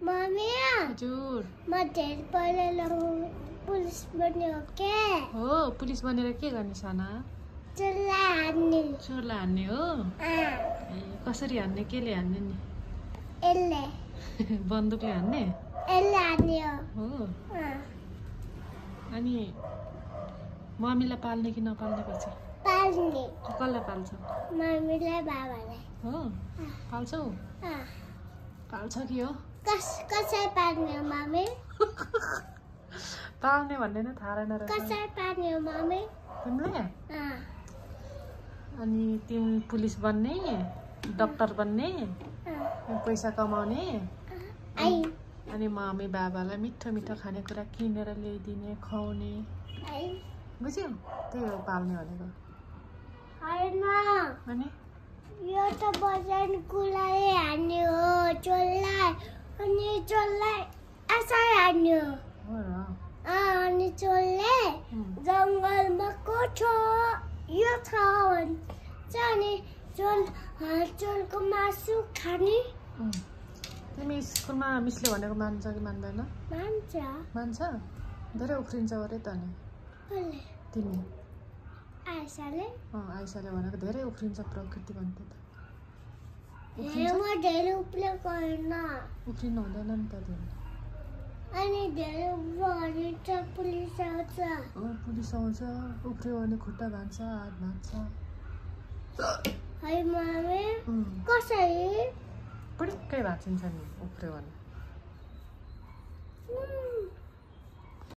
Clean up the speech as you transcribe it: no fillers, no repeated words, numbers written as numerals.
mummy हजुर म धेरै पढेर पुलिस बन्ने हो के हो पुलिस बनेर के गर्ने साना चोरलाई हान्ने चोरलाई हान्ने हो ए कसरी हान्ने केले हान्ने नि यसले बन्दुकले हान्ने हान्ने हो हो अनि मम्मीलाई पाल्ने कि नपाल्ने पछि पाल्ने कसलाई पाल्छ मम्मीलाई बाबालाई हो पाल्छौ पाल्छ कि हो कसै पाल्ने हो मम्मी पाल्ने भन्ने नै थाहा रहेन रहेछ कसै पाल्ने हो मम्मी तिमीले अनि तिमी पुलिस बन्ने डक्टर बन्ने पैसा कमाउने अनि मम्मी बाबालाई मिठो मिठो खानेकुरा किनेर ल्याइदिने खुवाउने बुझ्यौ त्यही हो पाल्ने भनेको होइन अनि यो त बजान कुलाले हान्ने हो चोरलाई अनि चोरलाई यसरी हान्ने हो अनि चोरले जङ्गलमा को छ यो छ भन्छ अनि चोरको मासु खाने तिमी स्कुलमा मिसले भनेको मान्छ कि मान्दैन मान्छ धेरै उफ्रिन्छ अरे त नि तिमी आइसाले आइसाले भनेको धेरै उफ्रिन्छ प्रकृति भन्थ्यो त म धेरै उफ्रेको होइन उफ्रिनु हुँदैन नि त तिमी अनि धेरै उफ्रो भने त पुलिस आउँछ पुलिस आउँछ उफ्रियो भने खुट्टा भाँच्छ हात भाँच्छ है मम्मी कसरी पुडिक्कै भाँचिन्छ नि उफ्रियो भने